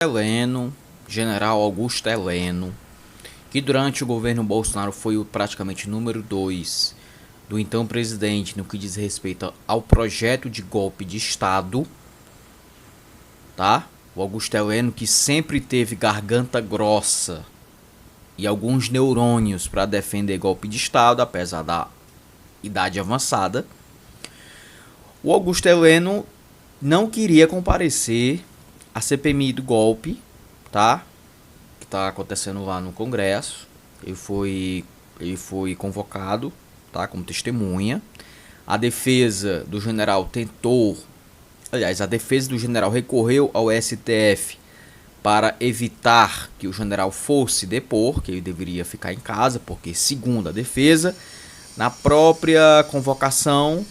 Heleno, General Augusto Heleno, que durante o governo Bolsonaro foi praticamente número 2 do então presidente no que diz respeito ao projeto de golpe de Estado, tá? O Augusto Heleno, que sempre teve garganta grossa e alguns neurônios para defender golpe de Estado, apesar da idade avançada. O Augusto Heleno não queria comparecer à CPMI do golpe, tá? Que está acontecendo lá no Congresso. Ele foi convocado, tá? Como testemunha. A defesa do general a defesa do general recorreu ao STF para evitar que o general fosse depor, que ele deveria ficar em casa, porque, segundo a defesa, na própria convocação,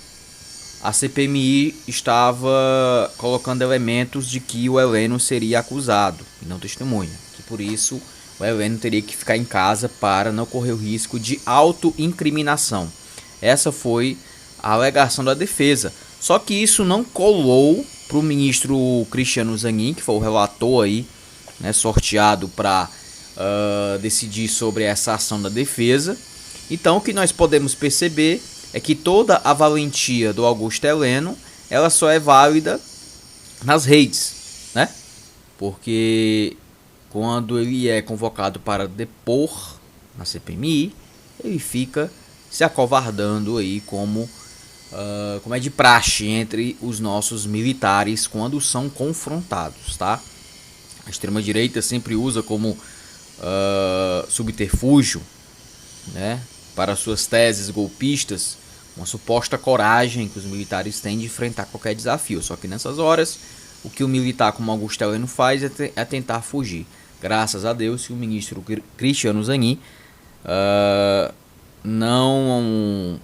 a CPMI estava colocando elementos de que o Heleno seria acusado e não testemunha, que por isso o Heleno teria que ficar em casa para não correr o risco de autoincriminação. Essa foi a alegação da defesa. Só que isso não colou para o ministro Cristiano Zanin, que foi o relator aí, né, sorteado para decidir sobre essa ação da defesa. Então o que nós podemos perceber é que toda a valentia do Augusto Heleno, ela só é válida nas redes, né? Porque quando ele é convocado para depor na CPMI, ele fica se acovardando aí como é de praxe entre os nossos militares quando são confrontados, tá? A extrema-direita sempre usa como subterfúgio, né, para suas teses golpistas, uma suposta coragem que os militares têm de enfrentar qualquer desafio. Só que nessas horas, o que o militar como Augusto Heleno faz é tentar fugir. Graças a Deus que o ministro Cristiano Zanin não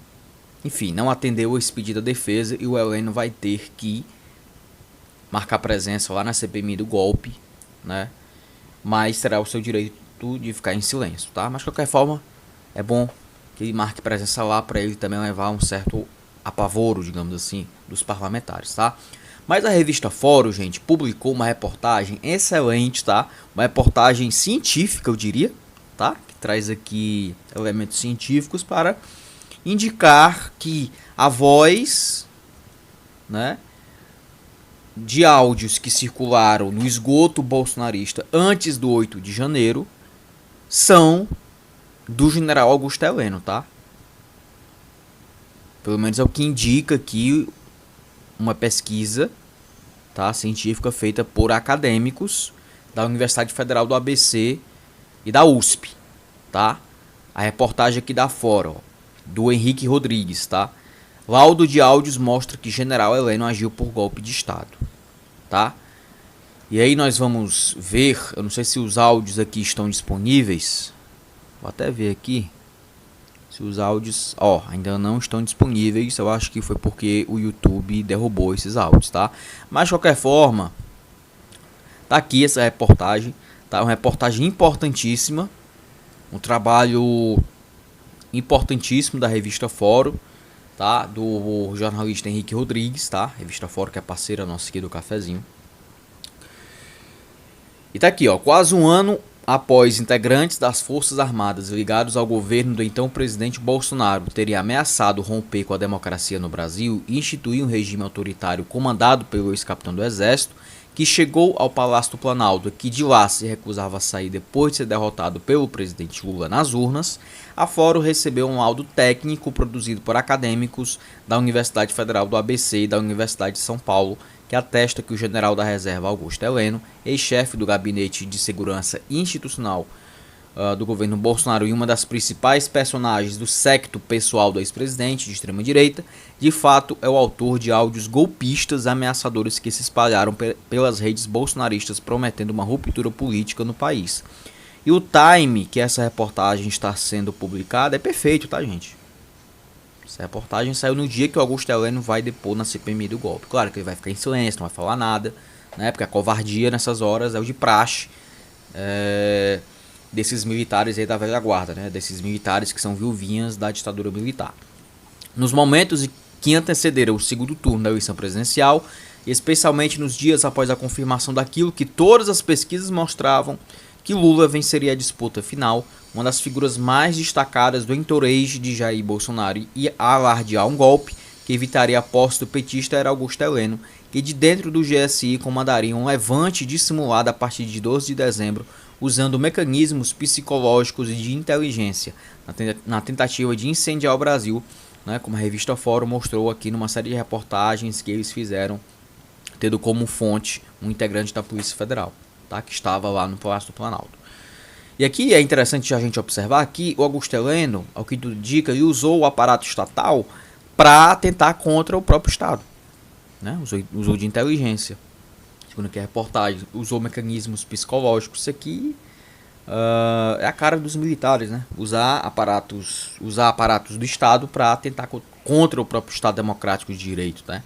atendeu esse pedido da defesa e o Heleno vai ter que marcar presença lá na CPMI do golpe, né? Mas terá o seu direito de ficar em silêncio, tá? Mas de qualquer forma, é bom que ele marque presença lá para ele também levar um certo apavoro, digamos assim, dos parlamentares, tá? Mas a revista Fórum, gente, publicou uma reportagem excelente, tá? Uma reportagem científica, eu diria, tá? Que traz aqui elementos científicos para indicar que a voz, né, de áudios que circularam no esgoto bolsonarista antes do 8 de janeiro são do general Augusto Heleno, tá? Pelo menos é o que indica aqui uma pesquisa, tá, científica feita por acadêmicos da Universidade Federal do ABC e da USP, tá? A reportagem aqui da Fórum, do Henrique Rodrigues, tá? Laudo de áudios mostra que general Heleno agiu por golpe de Estado, tá? E aí nós vamos ver, eu não sei se os áudios aqui estão disponíveis. Vou até ver aqui se os áudios, ainda não estão disponíveis. Eu acho que foi porque o YouTube derrubou esses áudios, tá? Mas de qualquer forma, tá aqui essa reportagem, tá? Uma reportagem importantíssima, um trabalho importantíssimo da revista Fórum, tá? Do jornalista Henrique Rodrigues, tá? Revista Fórum, que é parceira nossa aqui do Cafezinho. E tá aqui, quase um ano após integrantes das Forças Armadas ligados ao governo do então presidente Bolsonaro terem ameaçado romper com a democracia no Brasil e instituir um regime autoritário comandado pelo ex-capitão do Exército, que chegou ao Palácio do Planalto e que de lá se recusava a sair depois de ser derrotado pelo presidente Lula nas urnas, a Fórum recebeu um laudo técnico produzido por acadêmicos da Universidade Federal do ABC e da Universidade de São Paulo, que atesta que o general da reserva Augusto Heleno, ex-chefe do Gabinete de Segurança Institucional do governo Bolsonaro e uma das principais personagens do séquito pessoal do ex-presidente de extrema-direita, de fato é o autor de áudios golpistas ameaçadores que se espalharam pelas redes bolsonaristas prometendo uma ruptura política no país. E o time que essa reportagem está sendo publicada é perfeito, tá, gente? Essa reportagem saiu no dia que o Augusto Heleno vai depor na CPMI do golpe. Claro que ele vai ficar em silêncio, não vai falar nada, né? Porque a covardia nessas horas é o de praxe desses militares aí da velha guarda, né? Desses militares que são viuvinhas da ditadura militar. Nos momentos que antecederam o segundo turno da eleição presidencial, especialmente nos dias após a confirmação daquilo que todas as pesquisas mostravam, que Lula venceria a disputa final. Uma das figuras mais destacadas do entourage de Jair Bolsonaro e alardear um golpe que evitaria a posse do petista era Augusto Heleno, que de dentro do GSI comandaria um levante dissimulado a partir de 12 de dezembro, usando mecanismos psicológicos e de inteligência, na tentativa de incendiar o Brasil, né, como a revista Fórum mostrou aqui numa série de reportagens que eles fizeram, tendo como fonte um integrante da Polícia Federal, tá, que estava lá no Palácio do Planalto. E aqui é interessante a gente observar que o Augusto Heleno, ao que tudo indica, ele usou o aparato estatal para tentar contra o próprio Estado, né? Usou de inteligência. Segundo aqui a reportagem, usou mecanismos psicológicos. Isso aqui é a cara dos militares, né? Usar aparatos do Estado para tentar contra o próprio Estado democrático de direito, né?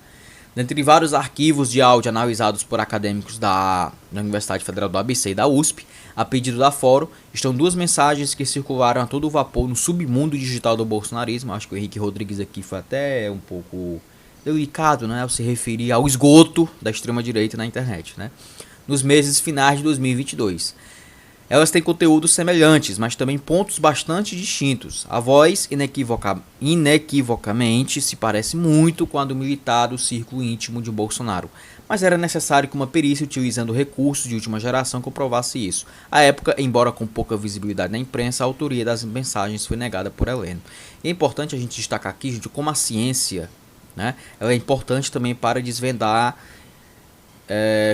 Dentre vários arquivos de áudio analisados por acadêmicos da Universidade Federal do ABC e da USP, a pedido da Fórum, estão duas mensagens que circularam a todo vapor no submundo digital do bolsonarismo. Acho que o Henrique Rodrigues aqui foi até um pouco delicado, né, ao se referir ao esgoto da extrema-direita na internet, né, nos meses finais de 2022. Elas têm conteúdos semelhantes, mas também pontos bastante distintos. A voz, inequivocamente, se parece muito com a do militar do círculo íntimo de Bolsonaro, mas era necessário que uma perícia utilizando recursos de última geração comprovasse isso. À época, embora com pouca visibilidade na imprensa, a autoria das mensagens foi negada por Heleno. E é importante a gente destacar aqui, gente, como a ciência, né, ela é importante também para desvendar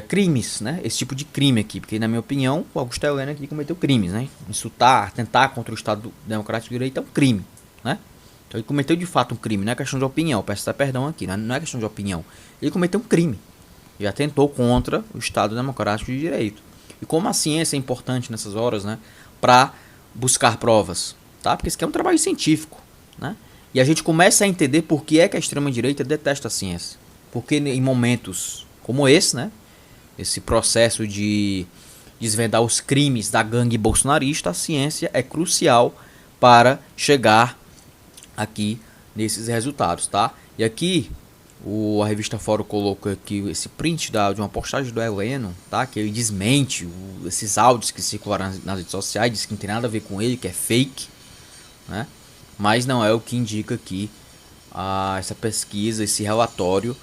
crimes, né? Esse tipo de crime aqui, porque na minha opinião o Augusto Heleno aqui cometeu crimes, né? Insultar, tentar contra o Estado Democrático de Direito é um crime, né? Então ele cometeu de fato um crime, não é questão de opinião, peço perdão aqui, não é questão de opinião, ele cometeu um crime, já tentou contra o Estado Democrático de Direito. E como a ciência é importante nessas horas, né? Para buscar provas, tá? Porque isso aqui é um trabalho científico, né? E a gente começa a entender por que é que a extrema-direita detesta a ciência, porque em momentos como esse, né? Esse processo de desvendar os crimes da gangue bolsonarista, a ciência é crucial para chegar aqui nesses resultados, tá? E aqui a revista Fórum colocou aqui esse print de uma postagem do Heleno, tá? Que ele desmente esses áudios que circularam nas redes sociais, diz que não tem nada a ver com ele, que é fake, né? Mas não é o que indica aqui essa pesquisa, esse relatório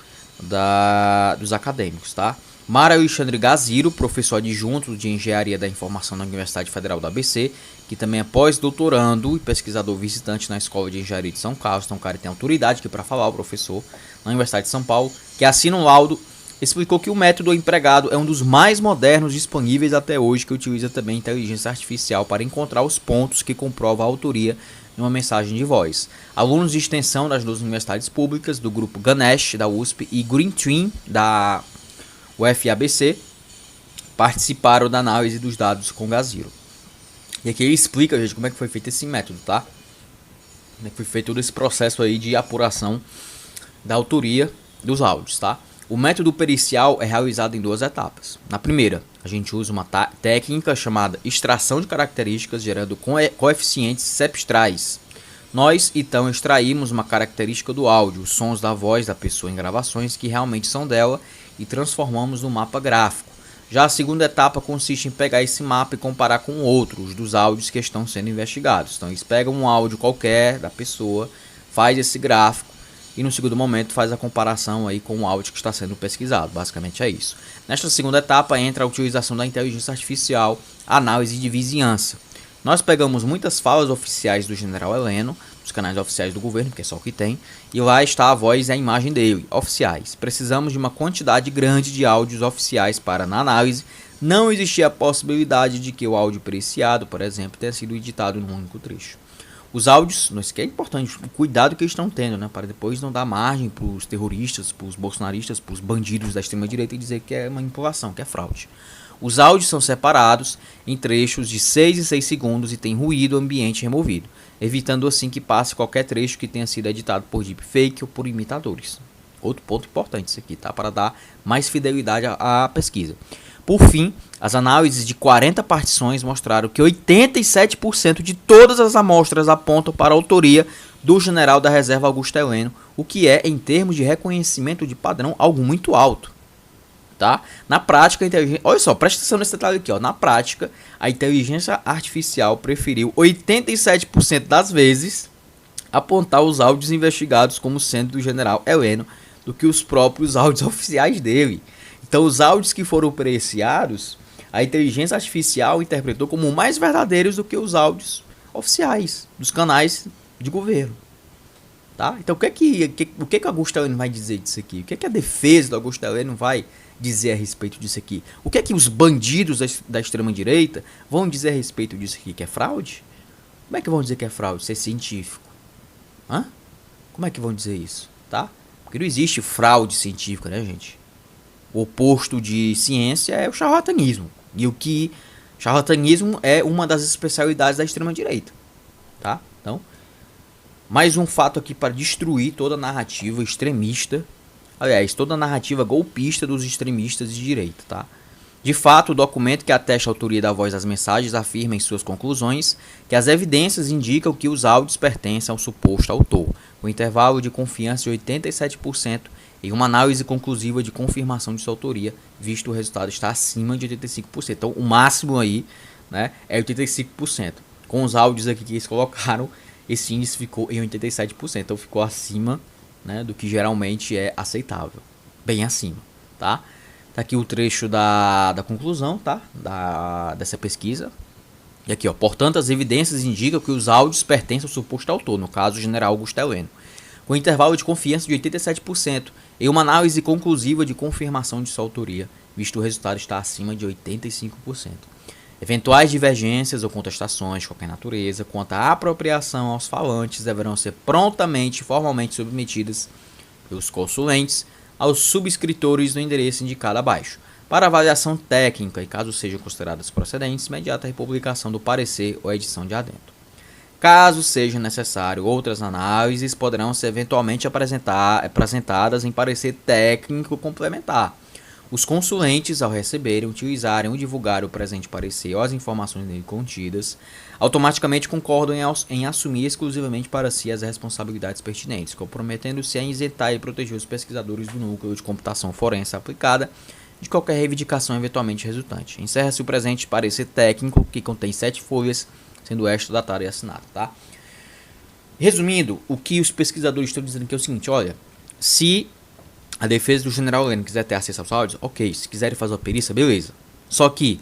dos acadêmicos, tá? Mário Alexandre Gaziro, professor adjunto de Engenharia da Informação na Universidade Federal do ABC, que também é pós-doutorando e pesquisador visitante na Escola de Engenharia de São Carlos, então o cara tem autoridade aqui para falar, o professor, na Universidade de São Paulo, que assina um laudo, explicou que o método empregado é um dos mais modernos disponíveis até hoje, que utiliza também inteligência artificial para encontrar os pontos que comprovam a autoria de uma mensagem de voz. Alunos de extensão das duas universidades públicas, do grupo Ganesh, da USP, e Green Team, da UFABC, participaram da análise dos dados com Gaziro. E aqui ele explica, gente, como é que foi feito esse método, tá? Como é que foi feito todo esse processo aí de apuração da autoria dos áudios, tá? O método pericial é realizado em duas etapas. Na primeira, a gente usa uma técnica chamada extração de características, gerando coeficientes cepstrais. Nós, então, extraímos uma característica do áudio, os sons da voz da pessoa em gravações que realmente são dela, e transformamos no mapa gráfico. Já a segunda etapa consiste em pegar esse mapa e comparar com outros dos áudios que estão sendo investigados. Então eles pegam um áudio qualquer da pessoa, faz esse gráfico e no segundo momento faz a comparação aí com o áudio que está sendo pesquisado. Basicamente é isso. Nesta segunda etapa entra a utilização da inteligência artificial, análise de vizinhança. Nós pegamos muitas falas oficiais do general Heleno, dos canais oficiais do governo, porque é só o que tem, e lá está a voz e a imagem dele, oficiais. Precisamos de uma quantidade grande de áudios oficiais para, na análise, não existir a possibilidade de que o áudio periciado, por exemplo, tenha sido editado num único trecho. Os áudios, isso que é importante, o cuidado que eles estão tendo, né, para depois não dar margem para os terroristas, para os bolsonaristas, para os bandidos da extrema-direita e dizer que é manipulação, que é fraude. Os áudios são separados em trechos de 6 e 6 segundos e tem ruído ambiente removido, evitando assim que passe qualquer trecho que tenha sido editado por deepfake ou por imitadores. Outro ponto importante isso aqui, tá? Para dar mais fidelidade à pesquisa. Por fim, as análises de 40 partições mostraram que 87% de todas as amostras apontam para a autoria do general da reserva Augusto Heleno, o que é, em termos de reconhecimento de padrão, algo muito alto. tá? Na prática, a inteligência... Olha só, presta atenção nesse detalhe aqui, ó. Na prática, a inteligência artificial preferiu 87% das vezes apontar os áudios investigados como sendo do general Heleno do que os próprios áudios oficiais dele. Então, os áudios que foram apreciados, a inteligência artificial interpretou como mais verdadeiros do que os áudios oficiais dos canais de governo. Tá? Então, o que Augusto Heleno vai dizer disso aqui? O que a defesa do Augusto Heleno vai dizer a respeito disso aqui? O que os bandidos da extrema-direita vão dizer a respeito disso aqui? Que é fraude? Como é que vão dizer que é fraude? Isso é científico. Hã? Como é que vão dizer isso? Tá? Porque não existe fraude científica, né, gente? O oposto de ciência é o charlatanismo. E o que charlatanismo é uma das especialidades da extrema-direita. Tá? Então, mais um fato aqui para destruir toda a narrativa extremista. Aliás, toda a narrativa golpista dos extremistas de direita, tá? De fato, o documento que atesta a autoria da voz das mensagens afirma em suas conclusões que as evidências indicam que os áudios pertencem ao suposto autor, com intervalo de confiança de 87% e uma análise conclusiva de confirmação de sua autoria, visto o resultado está acima de 85%. Então, o máximo aí, né, é 85%. Com os áudios aqui que eles colocaram, esse índice ficou em 87%, então ficou acima, né, do que geralmente é aceitável, bem acima, tá? Tá aqui o trecho da conclusão, tá? Dessa pesquisa. E aqui, ó, portanto, as evidências indicam que os áudios pertencem ao suposto autor, no caso, o general Augusto Heleno, com intervalo de confiança de 87% e uma análise conclusiva de confirmação de sua autoria, visto o resultado está acima de 85%. Eventuais divergências ou contestações de qualquer natureza quanto à apropriação aos falantes deverão ser prontamente e formalmente submetidas pelos consulentes aos subscritores do endereço indicado abaixo, para avaliação técnica e, caso sejam consideradas procedentes, mediante a republicação do parecer ou edição de adendo. Caso seja necessário, outras análises poderão ser eventualmente apresentadas em parecer técnico complementar. Os consulentes, ao receberem, utilizarem ou divulgarem o presente parecer ou as informações nele contidas, automaticamente concordam em assumir exclusivamente para si as responsabilidades pertinentes, comprometendo-se a isentar e proteger os pesquisadores do núcleo de computação forense aplicada de qualquer reivindicação eventualmente resultante. Encerra-se o presente parecer técnico, que contém 7 folhas, sendo esta datada e assinada, tá? Resumindo, o que os pesquisadores estão dizendo aqui é o seguinte, olha, se a defesa do general Heleno quiser ter acesso aos áudios, ok, se quiserem fazer uma perícia, beleza. Só que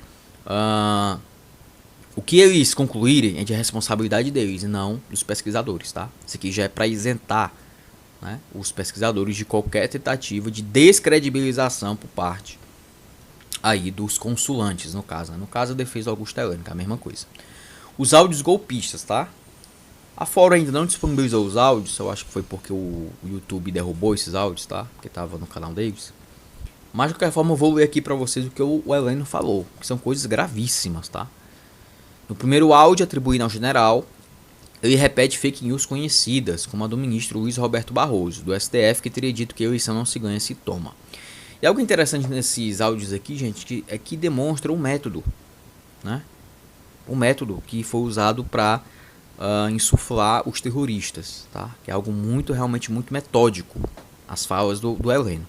o que eles concluírem é de responsabilidade deles e não dos pesquisadores, tá? Isso aqui já é para isentar, né, os pesquisadores de qualquer tentativa de descredibilização por parte aí dos consulantes, no caso. No caso, a defesa do Augusto Heleno, que é a mesma coisa. Os áudios golpistas, tá? A Fórum ainda não disponibilizou os áudios, eu acho que foi porque o YouTube derrubou esses áudios, tá? Porque tava no canal deles. Mas de qualquer forma eu vou ler aqui pra vocês o que o Heleno falou, que são coisas gravíssimas, tá? No primeiro áudio atribuído ao general, ele repete fake news conhecidas, como a do ministro Luiz Roberto Barroso, do STF, que teria dito que a eleição não se ganha, se toma. E algo interessante nesses áudios aqui, gente, é que demonstra um método, né? Um método que foi usado para insuflar os terroristas, tá? Que é algo realmente muito metódico, as falas do Heleno.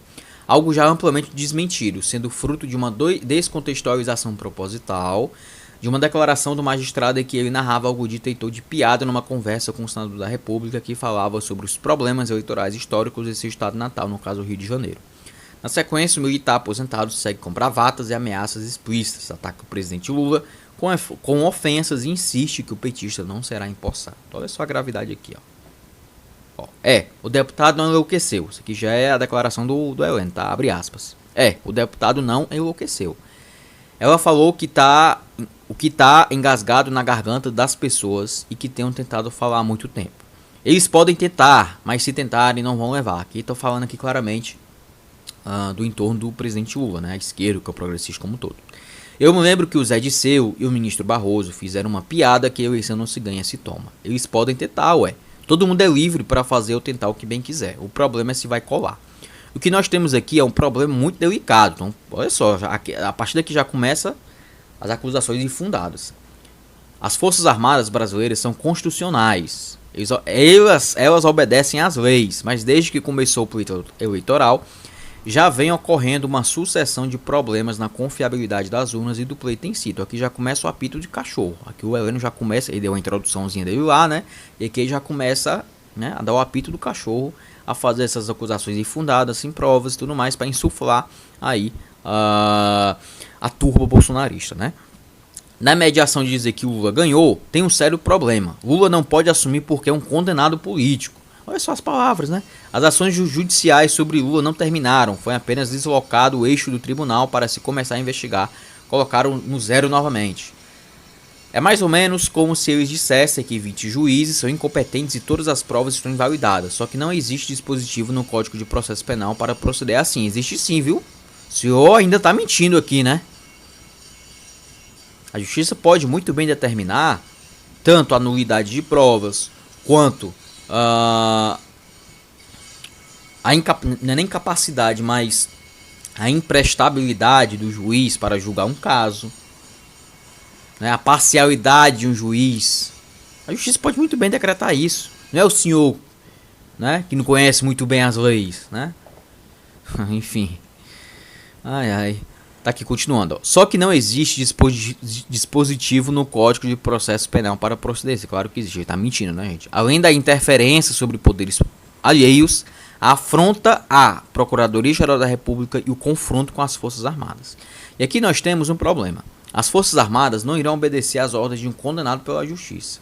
Algo já amplamente desmentido, sendo fruto de uma descontextualização proposital, de uma declaração do magistrado em que ele narrava algo dito e de piada numa conversa com o senador da República que falava sobre os problemas eleitorais históricos de seu estado natal, no caso Rio de Janeiro. Na sequência, o militar aposentado segue com bravatas e ameaças explícitas, ataca o presidente Lula com ofensas e insiste que o petista não será empossado. Olha só a gravidade aqui, ó. O deputado não enlouqueceu. Isso aqui já é a declaração do Heleno, tá? Abre aspas. O deputado não enlouqueceu. Ela falou que o que tá engasgado na garganta das pessoas e que tenham tentado falar há muito tempo. Eles podem tentar, mas se tentarem não vão levar. Aqui estou falando aqui claramente do entorno do presidente Lula, né? A esquerda, que é o progressista como um todo. Eu me lembro que o Zé Disseu e o ministro Barroso fizeram uma piada que a eleição não se ganha, se toma. Eles podem tentar, Todo mundo é livre para fazer ou tentar o que bem quiser. O problema é se vai colar. O que nós temos aqui é um problema muito delicado. Então, olha só, a partir daqui já começa as acusações infundadas. As Forças Armadas brasileiras são constitucionais. Elas obedecem às leis, mas desde que começou o pleito eleitoral, já vem ocorrendo uma sucessão de problemas na confiabilidade das urnas e do pleito em si. Então aqui já começa o apito de cachorro. Aqui o Heleno já começa, ele deu uma introduçãozinha dele lá, né? E aqui já começa, né, a dar o apito do cachorro, a fazer essas acusações infundadas, sem provas e tudo mais, para insuflar aí a turba bolsonarista, né? Na mediação de dizer que Lula ganhou, tem um sério problema. Lula não pode assumir porque é um condenado político. Olha só as palavras, né? As ações judiciais sobre Lula não terminaram. Foi apenas deslocado o eixo do tribunal para se começar a investigar. Colocaram no zero novamente. É mais ou menos como se eles dissessem que 20 juízes são incompetentes e todas as provas estão invalidadas. Só que não existe dispositivo no Código de Processo Penal para proceder assim. Existe sim, viu? O senhor ainda tá mentindo aqui, né? A justiça pode muito bem determinar tanto a nulidade de provas quanto não é nem incapacidade, mas a imprestabilidade do juiz para julgar um caso, né? A parcialidade de um juiz. A justiça pode muito bem decretar isso. Não é o senhor, né, que não conhece muito bem as leis, né? Enfim. Tá aqui continuando. Ó. Só que não existe dispositivo no Código de Processo Penal para proceder. Claro que existe. Ele tá mentindo, né, gente? Além da interferência sobre poderes alheios, a afronta à Procuradoria-Geral da República e o confronto com as Forças Armadas. E aqui nós temos um problema. As Forças Armadas não irão obedecer às ordens de um condenado pela Justiça.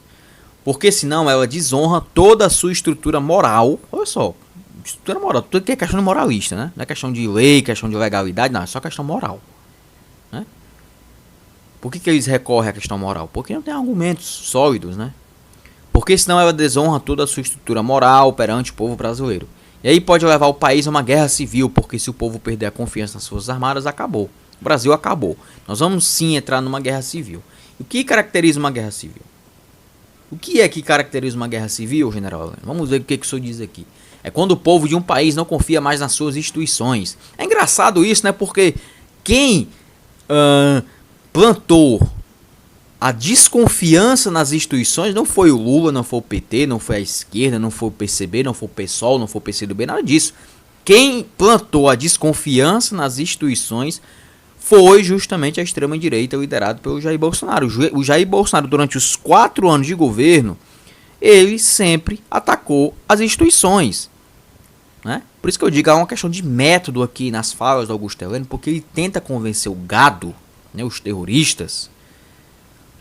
Porque senão ela desonra toda a sua estrutura moral. Olha só. Estrutura moral. Tudo que é questão de moralista, né? Não é questão de lei, questão de legalidade, não. É só questão moral. Né? Por que eles recorrem à questão moral? Porque não tem argumentos sólidos, né? Porque senão ela desonra toda a sua estrutura moral perante o povo brasileiro. E aí pode levar o país a uma guerra civil, porque se o povo perder a confiança nas Forças Armadas, acabou. O Brasil acabou. Nós vamos sim entrar numa guerra civil. O que caracteriza uma guerra civil? O que é que caracteriza uma guerra civil, general Heleno? Vamos ver o que o senhor diz aqui. É quando o povo de um país não confia mais nas suas instituições. É engraçado isso, né? Porque quem plantou a desconfiança nas instituições não foi o Lula, não foi o PT, não foi a esquerda, não foi o PCB, não foi o PSOL, não foi o PCdoB, nada disso. Quem plantou a desconfiança nas instituições foi justamente a extrema-direita liderada pelo Jair Bolsonaro. O Jair Bolsonaro, durante os 4 anos de governo, ele sempre atacou as instituições. Né? Por isso que eu digo, há uma questão de método aqui nas falas do Augusto Heleno, porque ele tenta convencer o gado, né, os terroristas,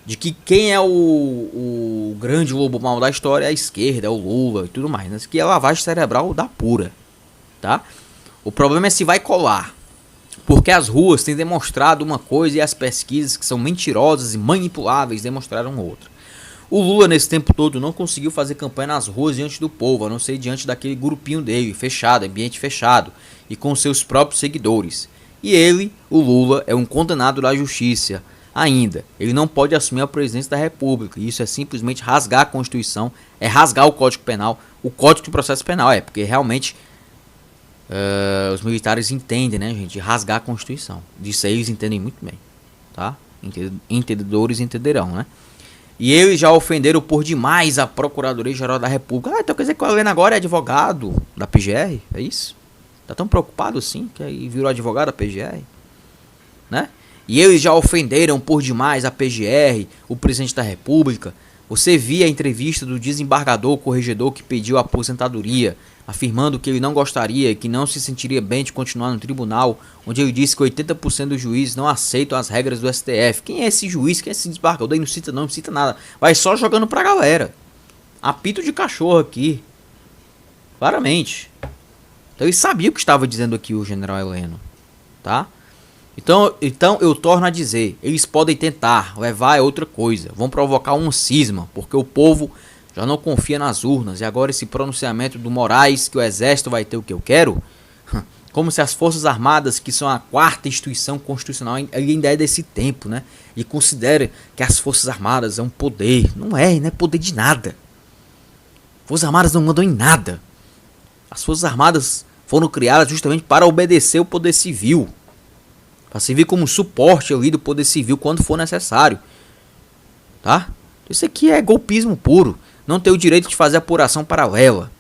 de que quem é o grande lobo mau da história é a esquerda, é o Lula e tudo mais. Né? Isso aqui é lavagem cerebral da pura. Tá? O problema é se vai colar. Porque as ruas têm demonstrado uma coisa e as pesquisas que são mentirosas e manipuláveis demonstraram outra. O Lula nesse tempo todo não conseguiu fazer campanha nas ruas diante do povo, a não ser diante daquele grupinho dele, fechado, ambiente fechado, e com seus próprios seguidores. E ele, o Lula, é um condenado da justiça ainda. Ele não pode assumir a presidência da República. E isso é simplesmente rasgar a Constituição, é rasgar o Código Penal, o Código de Processo Penal, porque realmente os militares entendem, né, gente, rasgar a Constituição. Disso aí eles entendem muito bem, tá? Entendedores entenderão, né? E eles já ofenderam por demais a Procuradoria-Geral da República. Então quer dizer que o Heleno agora é advogado da PGR? É isso? Tá tão preocupado assim que aí virou advogado da PGR? Né? E eles já ofenderam por demais a PGR, o presidente da República. Você via a entrevista do desembargador corregedor que pediu a aposentadoria, afirmando que ele não gostaria, que não se sentiria bem de continuar no tribunal, onde ele disse que 80% dos juízes não aceitam as regras do STF. Quem é esse juiz? Quem é esse desembargador? Ele não cita nada. Vai só jogando pra galera. Apito de cachorro aqui. Claramente. Então ele sabia o que estava dizendo aqui o general Heleno. Tá? Então eu torno a dizer, eles podem tentar, levar é outra coisa. Vão provocar um cisma, porque o povo já não confia nas urnas. E agora esse pronunciamento do Moraes, que o exército vai ter o que eu quero, como se as Forças Armadas, que são a 4ª instituição constitucional, ainda é desse tempo, né? E considera que as Forças Armadas é um poder. Não é poder de nada. Forças Armadas não mandam em nada. As Forças Armadas foram criadas justamente para obedecer o poder civil. Para servir como suporte ali do poder civil quando for necessário. Tá? Isso aqui é golpismo puro. Não ter o direito de fazer apuração paralela.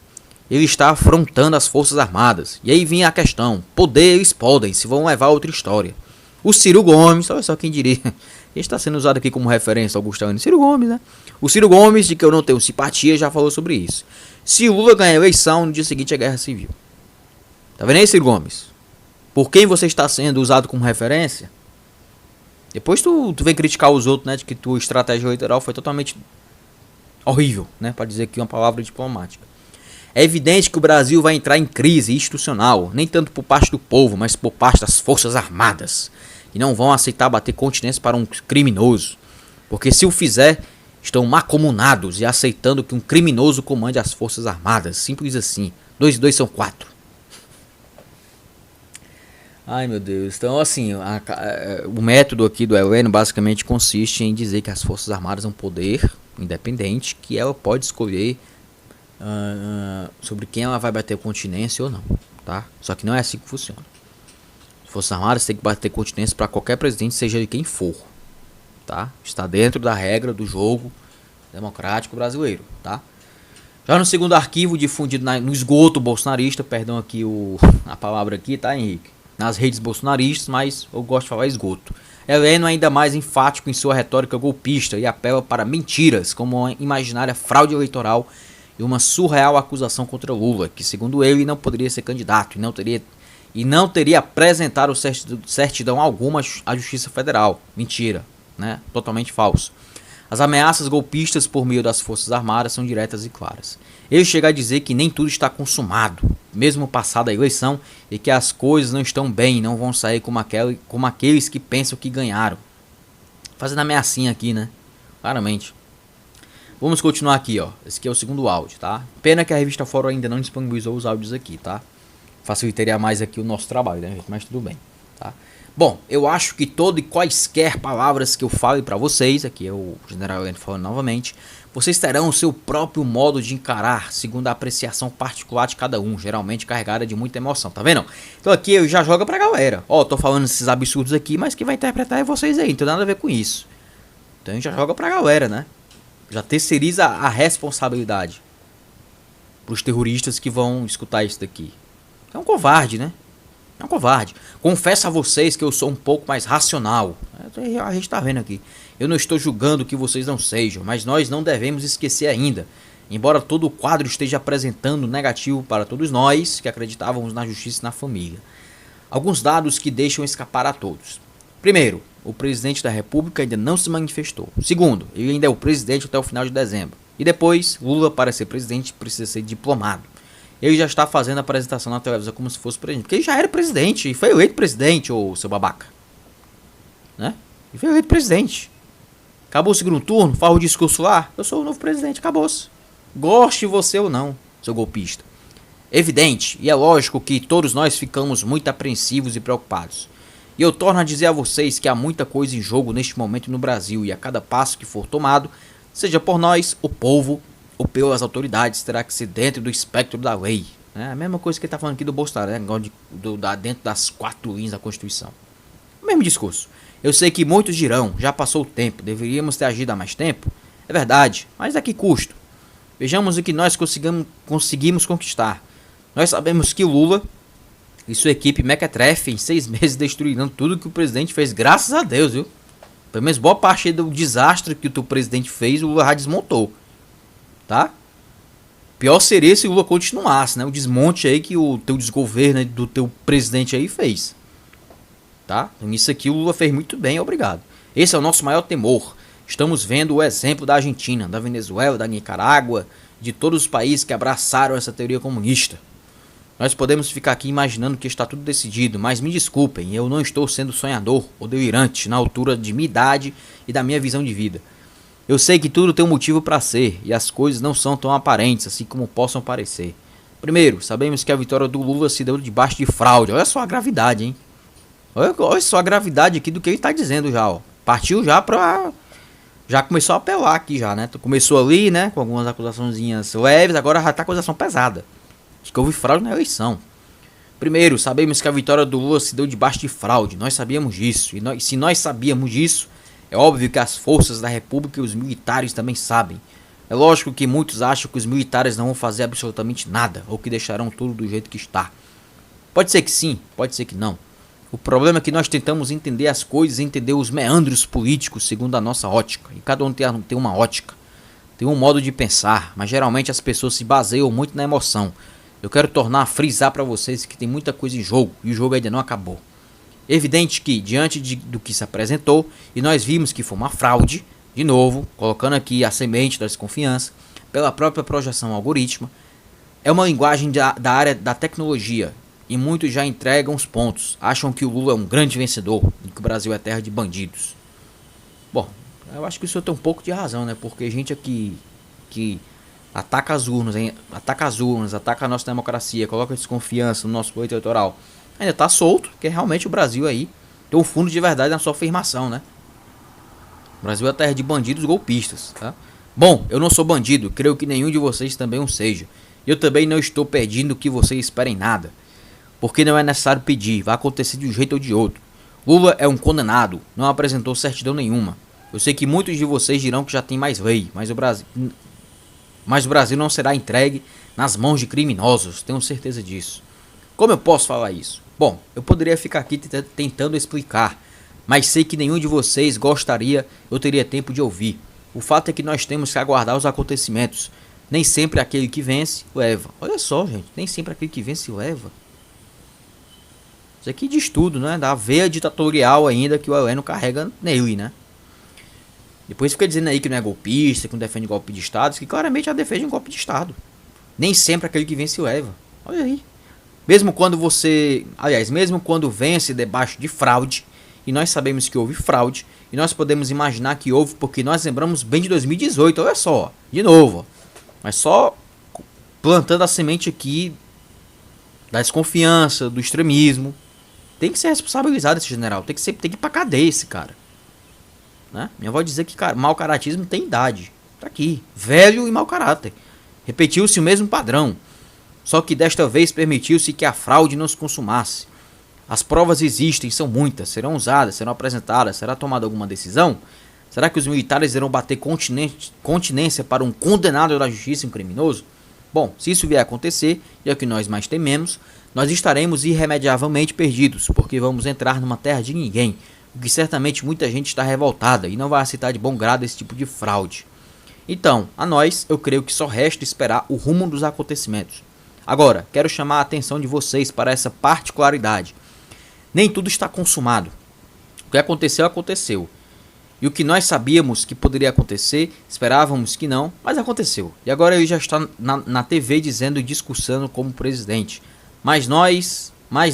ele está afrontando as Forças Armadas. E aí vinha a questão, poder eles podem, se vão levar a outra história. O Ciro Gomes, olha só quem diria, ele está sendo usado aqui como referência ao Gustavo Ciro Gomes, né? O Ciro Gomes, de que eu não tenho simpatia, já falou sobre isso. Se o Lula ganhar a eleição, no dia seguinte é guerra civil. Tá vendo aí, Ciro Gomes? Por quem você está sendo usado como referência? Depois tu vem criticar os outros, né? De que tua estratégia eleitoral foi totalmente horrível, né? Para dizer aqui uma palavra diplomática. É evidente que o Brasil vai entrar em crise institucional, nem tanto por parte do povo, mas por parte das Forças Armadas, que não vão aceitar bater continência para um criminoso, porque se o fizer, estão macomunados e aceitando que um criminoso comande as Forças Armadas, simples assim. 2 e 2 são 4. Ai meu Deus, então assim, o método aqui do Heleno basicamente consiste em dizer que as Forças Armadas é um poder independente, que ela pode escolher sobre quem ela vai bater continência ou não, tá? Só que não é assim que funciona. As Forças Armadas têm que bater continência para qualquer presidente, seja de quem for, tá? Está dentro da regra do jogo democrático brasileiro, tá? Já no segundo arquivo difundido no esgoto bolsonarista, perdão aqui a palavra aqui, tá, Henrique? Nas redes bolsonaristas, mas eu gosto de falar esgoto. Heleno é ainda mais enfático em sua retórica golpista e apela para mentiras, como uma imaginária fraude eleitoral e uma surreal acusação contra Lula, que segundo ele não poderia ser candidato e não teria apresentado certidão alguma à Justiça Federal. Mentira, né? Totalmente falso. As ameaças golpistas por meio das Forças Armadas são diretas e claras. Ele chega a dizer que nem tudo está consumado, mesmo passada a eleição, e que as coisas não estão bem e não vão sair como aqueles que pensam que ganharam. Fazendo ameaçinha aqui, né? Claramente. Vamos continuar aqui, ó. Esse aqui é o segundo áudio, tá? Pena que a revista Fórum ainda não disponibilizou os áudios aqui, tá? Facilitaria mais aqui o nosso trabalho, né, gente? Mas tudo bem, tá? Bom, eu acho que todo e quaisquer palavras que eu fale pra vocês, aqui é o General Heleno falando novamente, vocês terão o seu próprio modo de encarar, segundo a apreciação particular de cada um, geralmente carregada de muita emoção, tá vendo? Então aqui eu já jogo pra galera. Ó, tô falando esses absurdos aqui, mas quem vai interpretar é vocês aí, não tem nada a ver com isso. Então a gente já joga pra galera, né? Já terceiriza a responsabilidade pros terroristas que vão escutar isso daqui. É um covarde, né? É um covarde. Confesso a vocês que eu sou um pouco mais racional. A gente tá vendo aqui. Eu não estou julgando que vocês não sejam, mas nós não devemos esquecer ainda. Embora todo o quadro esteja apresentando negativo para todos nós que acreditávamos na justiça e na família. Alguns dados que deixam escapar a todos. Primeiro, o presidente da República ainda não se manifestou. Segundo, ele ainda é o presidente até o final de dezembro. E depois, Lula, para ser presidente, precisa ser diplomado. Ele já está fazendo a apresentação na televisão como se fosse presidente. Porque ele já era presidente e foi eleito presidente, ô seu babaca. Né? Ele foi eleito presidente. Acabou o segundo turno, faz o discurso lá. Eu sou o novo presidente, acabou-se. Goste você ou não, seu golpista. Evidente, e é lógico que todos nós ficamos muito apreensivos e preocupados. E eu torno a dizer a vocês que há muita coisa em jogo neste momento no Brasil. E a cada passo que for tomado, seja por nós, o povo, ou pelas autoridades, terá que ser dentro do espectro da lei. É a mesma coisa que ele está falando aqui do Bolsonaro, né? Dentro das 4 linhas da Constituição. O mesmo discurso. Eu sei que muitos dirão, já passou o tempo, deveríamos ter agido há mais tempo. É verdade, mas a que custo? Vejamos o que nós conseguimos conquistar. Nós sabemos que o Lula e sua equipe mequetrefe em 6 meses destruíram tudo que o presidente fez, graças a Deus, viu? Pelo menos boa parte do desastre que o teu presidente fez, o Lula já desmontou. Tá? Pior seria se o Lula continuasse, né? O desmonte aí que o teu desgoverno do teu presidente aí fez. Tá? Então isso aqui o Lula fez muito bem, obrigado. Esse é o nosso maior temor. Estamos vendo o exemplo da Argentina, da Venezuela, da Nicarágua, de todos os países que abraçaram essa teoria comunista. Nós podemos ficar aqui imaginando que está tudo decidido, mas me desculpem, eu não estou sendo sonhador ou delirante na altura de minha idade e da minha visão de vida. Eu sei que tudo tem um motivo para ser, e as coisas não são tão aparentes assim como possam parecer. Primeiro, sabemos que a vitória do Lula se deu debaixo de fraude. Olha só a gravidade, hein? Olha só a gravidade aqui do que ele está dizendo já, ó. Partiu já pra... Já começou a apelar aqui já, né? Começou ali, né? Com algumas acusaçõezinhas leves, agora já tá acusação pesada. De que houve fraude na eleição. Primeiro, sabemos que a vitória do Lula se deu debaixo de fraude. Nós sabíamos disso. E se nós sabíamos disso, é óbvio que as forças da República e os militares também sabem. É lógico que muitos acham que os militares não vão fazer absolutamente nada, ou que deixarão tudo do jeito que está. Pode ser que sim, pode ser que não. O problema é que nós tentamos entender as coisas, entender os meandros políticos segundo a nossa ótica. E cada um tem uma ótica, tem um modo de pensar, mas geralmente as pessoas se baseiam muito na emoção. Eu quero frisar para vocês que tem muita coisa em jogo, e o jogo ainda não acabou. Evidente que, diante do que se apresentou, e nós vimos que foi uma fraude, de novo, colocando aqui a semente da desconfiança, pela própria projeção algorítmica, é uma linguagem da área da tecnologia, e muitos já entregam os pontos, acham que o Lula é um grande vencedor, e que o Brasil é terra de bandidos. Bom, eu acho que o senhor tem um pouco de razão, né? Porque gente aqui que ataca as urnas, ataca a nossa democracia, coloca desconfiança no nosso pleito eleitoral, ainda tá solto, porque realmente o Brasil aí tem um fundo de verdade na sua afirmação, né? O Brasil é terra de bandidos golpistas, tá? Bom, eu não sou bandido, creio que nenhum de vocês também o seja. Eu também não estou pedindo que vocês esperem nada, porque não é necessário pedir, vai acontecer de um jeito ou de outro. Lula é um condenado, não apresentou certidão nenhuma. Eu sei que muitos de vocês dirão que já tem mais lei, mas o Brasil não será entregue nas mãos de criminosos, tenho certeza disso. Como eu posso falar isso? Bom, eu poderia ficar aqui tentando explicar, mas sei que nenhum de vocês eu teria tempo de ouvir. O fato é que nós temos que aguardar os acontecimentos. Nem sempre aquele que vence, leva. Olha só, gente, nem sempre aquele que vence, leva. Isso aqui diz tudo, né? Da veia ditatorial ainda que o Heleno carrega nele, né? Depois fica dizendo aí que não é golpista, que não defende golpe de Estado, que claramente já defende um golpe de Estado. Nem sempre aquele que vence leva. Olha aí. Mesmo quando vence debaixo de fraude, e nós sabemos que houve fraude, e nós podemos imaginar que houve porque nós lembramos bem de 2018, olha só, de novo. Mas só plantando a semente aqui da desconfiança, do extremismo. Tem que ser responsabilizado esse general, tem que ir pra cadeia esse cara. Né? Minha avó dizia que mau caratismo tem idade. Tá aqui, velho e mau caráter. Repetiu-se o mesmo padrão, só que desta vez permitiu-se que a fraude não se consumasse. As provas existem, são muitas, serão usadas, serão apresentadas, será tomada alguma decisão? Será que os militares irão bater continência para um condenado da justiça e um criminoso? Bom, se isso vier a acontecer, e é o que nós mais tememos, nós estaremos irremediavelmente perdidos, porque vamos entrar numa terra de ninguém, o que certamente muita gente está revoltada e não vai aceitar de bom grado esse tipo de fraude. Então, a nós, eu creio que só resta esperar o rumo dos acontecimentos. Agora, quero chamar a atenção de vocês para essa particularidade. Nem tudo está consumado. O que aconteceu, aconteceu. E o que nós sabíamos que poderia acontecer, esperávamos que não, mas aconteceu. E agora ele já está na TV dizendo e discursando como presidente. Mas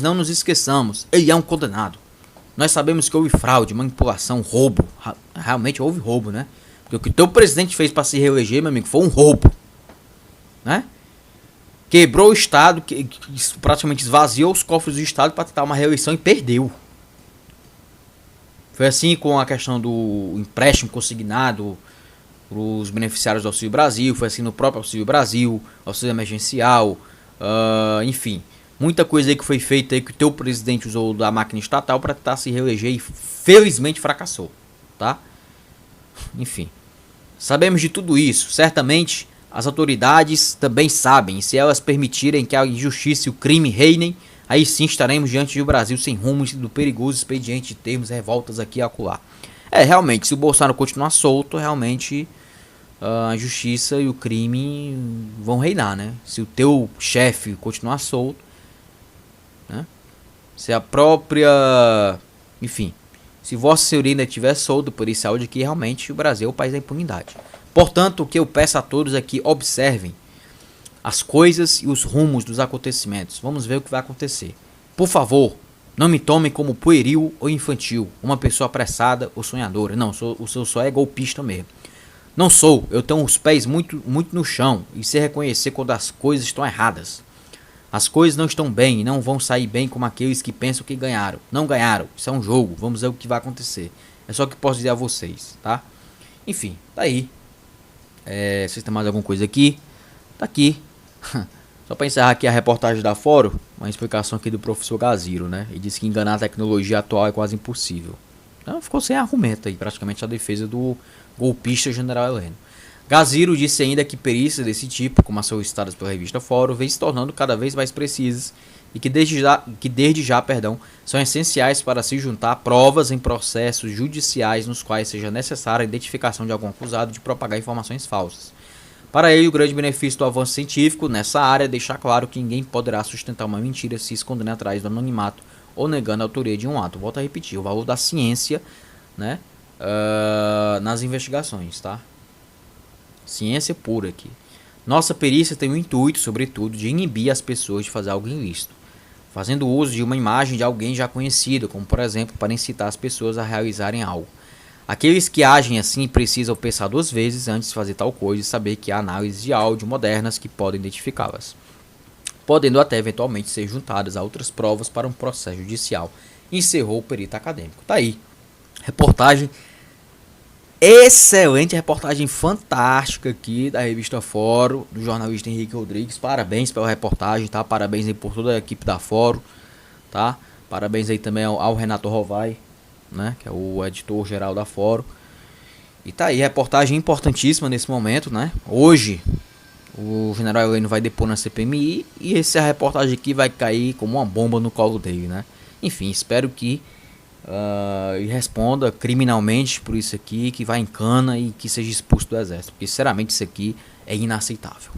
não nos esqueçamos, ele é um condenado. Nós sabemos que houve fraude, manipulação, roubo. Realmente houve roubo, né? Porque o que o teu presidente fez para se reeleger, meu amigo, foi um roubo. Né? Quebrou o Estado, que praticamente esvaziou os cofres do Estado para tentar uma reeleição e perdeu. Foi assim com a questão do empréstimo consignado para os beneficiários do Auxílio Brasil, foi assim no próprio Auxílio Brasil, auxílio emergencial, enfim. Muita coisa aí que foi feita aí que o teu presidente usou da máquina estatal para tentar se reeleger e felizmente fracassou, tá? Enfim, sabemos de tudo isso, certamente as autoridades também sabem, e se elas permitirem que a injustiça e o crime reinem, aí sim estaremos diante do Brasil sem rumo do perigoso expediente de termos revoltas aqui e acolá. Realmente, se o Bolsonaro continuar solto, realmente a justiça e o crime vão reinar, né? Se o teu chefe continuar solto, né? Se a própria... Enfim, se Vossa Senhoria ainda estiver solto por esse áudio aqui, realmente o Brasil é o país da impunidade. Portanto, o que eu peço a todos é que observem as coisas e os rumos dos acontecimentos. Vamos ver o que vai acontecer. Por favor, não me tomem como pueril ou infantil, uma pessoa apressada ou sonhadora. Não, o seu só é golpista mesmo. Não sou, eu tenho os pés muito no chão e sei reconhecer quando as coisas estão erradas. As coisas não estão bem e não vão sair bem como aqueles que pensam que ganharam. Não ganharam, isso é um jogo, vamos ver o que vai acontecer. É só o que posso dizer a vocês, tá? Enfim, tá aí. Vocês têm mais alguma coisa aqui? Tá aqui. Só para encerrar aqui a reportagem da Fórum, uma explicação aqui do professor Gaziro, né? Ele disse que enganar a tecnologia atual é quase impossível. Então ficou sem argumento aí, praticamente a defesa do golpista general Heleno. Gaziro disse ainda que perícias desse tipo, como as solicitadas pela revista Fórum, vem se tornando cada vez mais precisas e que desde já, são essenciais para se juntar provas em processos judiciais nos quais seja necessária a identificação de algum acusado de propagar informações falsas. Para ele, o grande benefício do avanço científico nessa área é deixar claro que ninguém poderá sustentar uma mentira se escondendo atrás do anonimato ou negando a autoria de um ato. Volto a repetir, o valor da ciência, né, nas investigações, tá? Ciência pura aqui. Nossa perícia tem o intuito, sobretudo, de inibir as pessoas de fazer algo ilícito, fazendo uso de uma imagem de alguém já conhecido, como por exemplo, para incitar as pessoas a realizarem algo. Aqueles que agem assim precisam pensar 2 vezes antes de fazer tal coisa e saber que há análises de áudio modernas que podem identificá-las, podendo até eventualmente ser juntadas a outras provas para um processo judicial. Encerrou o perito acadêmico. Tá aí. Reportagem excelente, reportagem fantástica aqui da revista Fórum, do jornalista Henrique Rodrigues. Parabéns pela reportagem, tá? Parabéns aí por toda a equipe da Fórum, tá? Parabéns aí também ao Renato Rovai, né? Que é o editor-geral da Fórum. E tá aí, reportagem importantíssima nesse momento, né? Hoje, o general Heleno vai depor na CPMI e essa reportagem aqui vai cair como uma bomba no colo dele, né? Enfim, espero que e responda criminalmente por isso aqui, que vá em cana e que seja expulso do exército, porque sinceramente isso aqui é inaceitável.